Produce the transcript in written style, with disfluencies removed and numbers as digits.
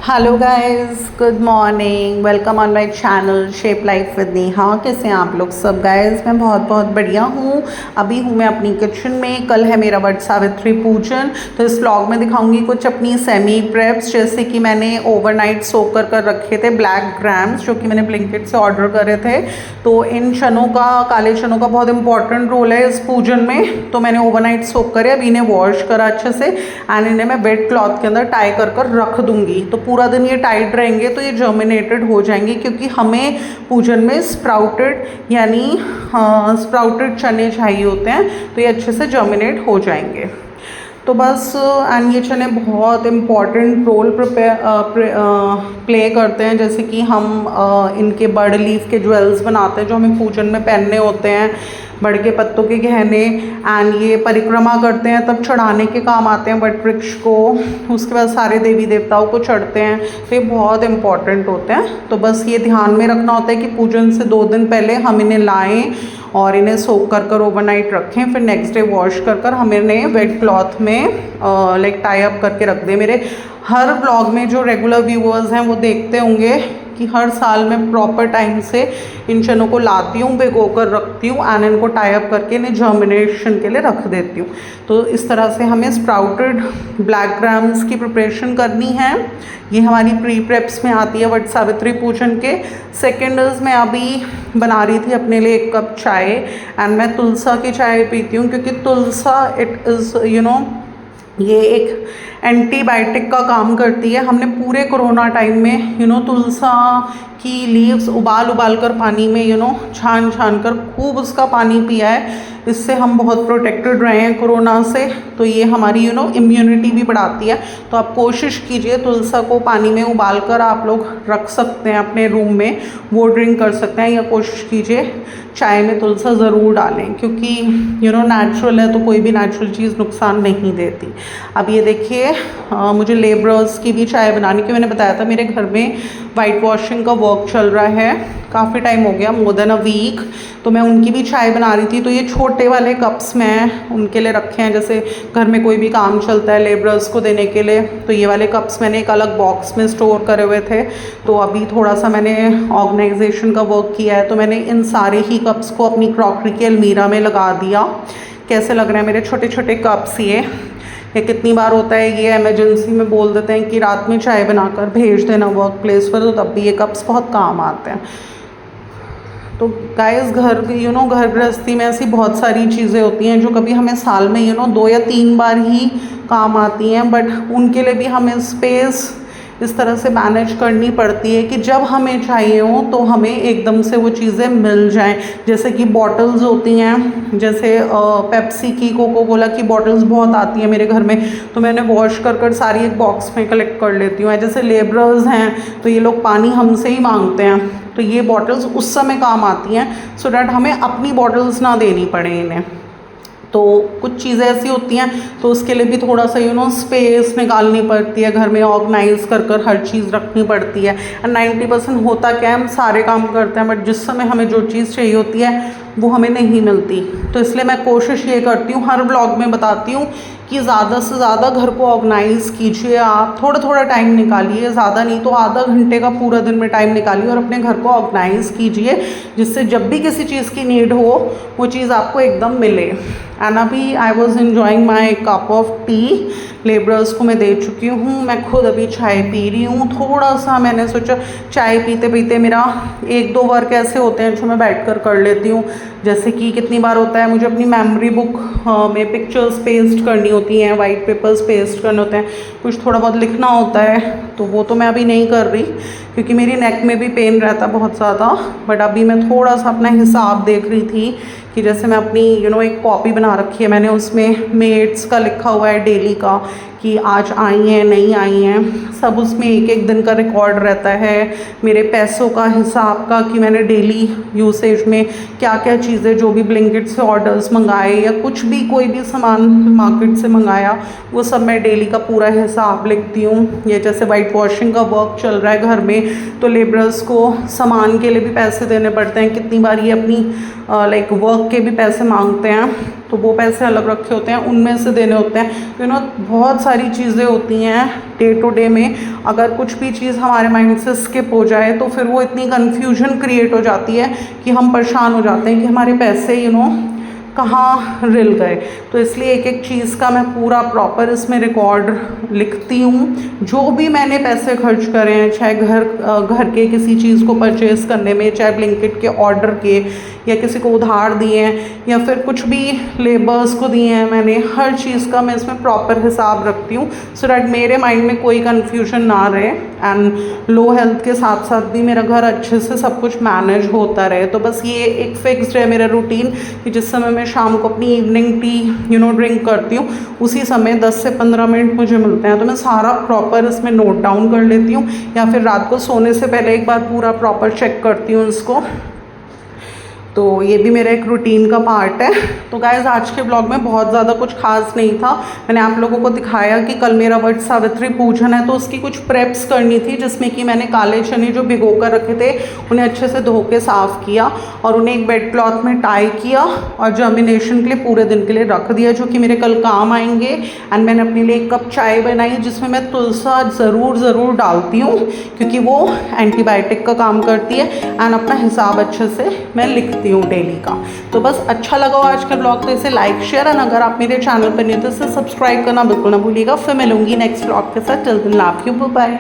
Hello guys, good morning. Welcome on my channel shape life with Neha. कैसे हैं आप लोग सब गाइस? मैं बहुत बहुत बढ़िया हूँ। अभी हूँ मैं अपनी किचन में। कल है मेरा वट सावित्री पूजन, तो इस व्लॉग में दिखाऊंगी कुछ अपनी सेमी प्रेप्स। जैसे कि मैंने ओवरनाइट सोक कर रखे थे ब्लैक ग्राम्स, जो कि मैंने ब्लिंकिट से ऑर्डर करे थे। तो इन चनों का, काले चनों का बहुत इंपॉर्टेंट रोल है इस पूजन में। तो मैंने ओवरनाइट सोक करे, अभी इन्हें वॉश करा अच्छे से एंड इन्हें मैं वेट क्लॉथ के अंदर टाई कर रख दूंगी। तो पूरा दिन ये टाइट रहेंगे तो ये जर्मिनेटेड हो जाएंगे, क्योंकि हमें पूजन में स्प्राउटेड यानी स्प्राउटेड चने चाहिए होते हैं, तो ये अच्छे से जर्मिनेट हो जाएंगे। तो बस एंड ये चने बहुत इम्पॉर्टेंट रोल प्ले करते हैं। जैसे कि हम इनके बर्ड लीफ के ज्वेल्स बनाते हैं जो हमें पूजन में पहनने होते हैं, बड़ के पत्तों के गहने। एंड ये परिक्रमा करते हैं तब चढ़ाने के काम आते हैं वट वृक्ष को। उसके बाद सारे देवी देवताओं को चढ़ते हैं, तो ये बहुत इंपॉर्टेंट होते हैं। तो बस ये ध्यान में रखना होता है कि पूजन से 2 दिन पहले हम इन्हें लाएं और इन्हें सोक कर ओवरनाइट रखें, फिर नेक्स्ट डे वॉश कर हम इन्हें वेट क्लॉथ में लाइक टाई अप करके रख दें। मेरे हर ब्लॉग में जो रेगुलर व्यूअर्स हैं वो देखते होंगे कि हर साल मैं प्रॉपर टाइम से इन चनों को लाती हूँ, भिगो कर रखती हूँ एंड इनको टाई अप करके इन्हें जर्मिनेशन के लिए रख देती हूँ। तो इस तरह से हमें स्प्राउटेड ब्लैक ग्राम्स की प्रिपरेशन करनी है। ये हमारी प्री प्रेप्स में आती है वट सावित्री पूजन के। सेकेंडर्स में अभी बना रही थी अपने लिए 1 कप चाय एंड मैं तुलसा की चाय पीती हूँ, क्योंकि तुलसा इट इज़ ये एक एंटीबायोटिक का काम करती है। हमने पूरे कोरोना टाइम में तुलसा की लीव्स उबाल कर पानी में छान कर खूब उसका पानी पिया है। इससे हम बहुत प्रोटेक्टेड रहे हैं कोरोना से। तो ये हमारी इम्यूनिटी भी बढ़ाती है। तो आप कोशिश कीजिए, तुलसा को पानी में उबाल कर आप लोग रख सकते हैं अपने रूम में, वो ड्रिंक कर सकते हैं। या कोशिश कीजिए चाय में तुलसा ज़रूर डालें, क्योंकि नेचुरल है तो कोई भी नेचुरल चीज़ नुकसान नहीं देती। अब ये देखिए, मुझे लेबरर्स की भी चाय बनानी, कि मैंने बताया था मेरे घर में वाइट वॉशिंग का वर्क चल रहा है काफ़ी टाइम हो गया, मोर देन अ वीक। तो मैं उनकी भी चाय बना रही थी। तो ये छोटे वाले कप्स मैं उनके लिए रखे हैं, जैसे घर में कोई भी काम चलता है लेबरर्स को देने के लिए। तो ये वाले कप्स मैंने एक अलग बॉक्स में स्टोर करे हुए थे। तो अभी थोड़ा सा मैंने ऑर्गेनाइजेशन का वर्क किया है, तो मैंने इन सारे ही कप्स को अपनी क्रॉकरी के अलमीरा में लगा दिया। कैसे लग रहे हैं मेरे छोटे छोटे कप्स ये कितनी बार होता है, ये इमरजेंसी में बोल देते हैं कि रात में चाय बनाकर भेज देना वर्क प्लेस पर, तो तब भी ये कप्स बहुत काम आते हैं। तो गाइस, घर घर गृहस्थी में ऐसी बहुत सारी चीज़ें होती हैं जो कभी हमें साल में 2 या 3 बार ही काम आती हैं, बट उनके लिए भी हमें स्पेस इस तरह से मैनेज करनी पड़ती है कि जब हमें चाहिए हो तो हमें एकदम से वो चीज़ें मिल जाएं। जैसे कि बॉटल्स होती हैं, जैसे पेप्सी की, कोको कोला की बॉटल्स बहुत आती हैं मेरे घर में, तो मैंने वॉश कर सारी एक बॉक्स में कलेक्ट कर लेती हूँ। जैसे लेबरर्स हैं तो ये लोग पानी हमसे ही मांगते हैं, तो ये बॉटल्स उस समय काम आती हैं, सो डैट हमें अपनी बॉटल्स ना देनी पड़े इन्हें। तो कुछ चीज़ें ऐसी होती हैं, तो उसके लिए भी थोड़ा सा स्पेस निकालनी पड़ती है, घर में ऑर्गेनाइज कर हर चीज़ रखनी पड़ती है। एंड 90% होता क्या है, हम सारे काम करते हैं बट जिस समय हमें जो चीज़ चाहिए होती है वो हमें नहीं मिलती। तो इसलिए मैं कोशिश ये करती हूँ, हर ब्लॉग में बताती हूँ कि ज़्यादा से ज़्यादा घर को ऑर्गेनाइज़ कीजिए। आप थोड़ा थोड़ा टाइम निकालिए, ज़्यादा नहीं तो आधा घंटे का पूरा दिन में टाइम निकालिए और अपने घर को ऑर्गेनाइज़ कीजिए, जिससे जब भी किसी चीज़ की नीड हो वो चीज़ आपको एकदम मिले। एंड अभी I was enjoying my cup of T. Labourers को मैं दे चुकी हूँ, मैं खुद अभी चाय पी रही हूँ। थोड़ा सा मैंने सोचा चाय पीते पीते मेरा 1-2 वर्क ऐसे होते हैं जो मैं बैठ कर लेती हूँ। जैसे कि कितनी बार होता है मुझे अपनी मेमोरी बुक में पिक्चर्स पेस्ट करनी होती हैं, वाइट पेपर्स पेस्ट करने होते हैं, कुछ थोड़ा बहुत लिखना होता है, तो वो तो मैं अभी नहीं कर रही क्योंकि मेरी नेक में भी पेन रहता बहुत ज़्यादा। बट अभी मैं थोड़ा सा अपना हिसाब देख रही थी कि जैसे मैं अपनी एक कॉपी बना रखी है मैंने, उसमें मेट्स का लिखा हुआ है डेली का कि आज आई हैं नहीं आई हैं, सब उसमें 1-1 दिन का रिकॉर्ड रहता है। मेरे पैसों का हिसाब का कि मैंने डेली यूसेज में क्या क्या चीज़ें, जो भी ब्लिंकिट से ऑर्डर्स मंगाए या कुछ भी कोई भी सामान मार्केट से मंगाया, वो सब मैं डेली का पूरा हिसाब लिखती हूँ। ये जैसे वाइट वॉशिंग का वर्क चल रहा है घर में, तो लेबरर्स को सामान के लिए भी पैसे देने पड़ते हैं, कितनी बार ये अपनी लाइक वर्क के भी पैसे मांगते हैं। तो वो पैसे अलग रखे होते हैं, उनमें से देने होते हैं। बहुत सारी चीज़ें होती हैं डे टू डे में। अगर कुछ भी चीज़ हमारे माइंड से स्किप हो जाए तो फिर वो इतनी कन्फ्यूजन क्रिएट हो जाती है कि हम परेशान हो जाते हैं कि हमारे पैसे कहाँ रिल गए। तो इसलिए एक एक चीज़ का मैं पूरा प्रॉपर इसमें रिकॉर्ड लिखती हूँ। जो भी मैंने पैसे खर्च करे हैं, चाहे घर के किसी चीज़ को परचेज़ करने में, चाहे ब्लिंकिट के ऑर्डर के, या किसी को उधार दिए हैं, या फिर कुछ भी लेबर्स को दिए हैं मैंने, हर चीज़ का मैं इसमें प्रॉपर हिसाब रखती हूँ, सो डैट मेरे माइंड में कोई कन्फ्यूजन ना रहे एंड लो हेल्थ के साथ साथ भी मेरा घर अच्छे से सब कुछ मैनेज होता रहे। तो बस ये एक फिक्स्ड है मेरा रूटीन कि जिस समय मैं शाम को अपनी इवनिंग टी ड्रिंक करती हूँ, उसी समय 10 से 15 मिनट मुझे मिलते हैं, तो मैं सारा प्रॉपर इसमें नोट डाउन कर लेती हूँ, या फिर रात को सोने से पहले एक बार पूरा प्रॉपर चेक करती हूँ इसको। तो ये भी मेरा एक रूटीन का पार्ट है। तो गाइज़ आज के ब्लॉग में बहुत ज़्यादा कुछ खास नहीं था। मैंने आप लोगों को दिखाया कि कल मेरा वट सावित्री पूजन है, तो उसकी कुछ प्रेप्स करनी थी, जिसमें कि मैंने काले चने जो भिगो कर रखे थे उन्हें अच्छे से धो के साफ़ किया और उन्हें एक बेड क्लॉथ में टाई किया और जर्मिनेशन के लिए पूरे दिन के लिए रख दिया, जो कि मेरे कल काम आएंगे। एंड मैंने अपने लिए एक कप चाय बनाई जिसमें मैं तुलसा ज़रूर डालती हूँ, क्योंकि वो एंटीबायोटिक का काम करती है एंड अपना हिसाब अच्छे से मैं लिखती हूँ डेली का। तो बस अच्छा लगा हो आज का ब्लॉग तो इसे लाइक शेयर, एंड अगर आप मेरे चैनल पर नहीं हो तो इसे सब्सक्राइब करना बिल्कुल ना भूलिएगा। फिर मिलूंगी नेक्स्ट ब्लॉग के साथ। Till then love you, bye.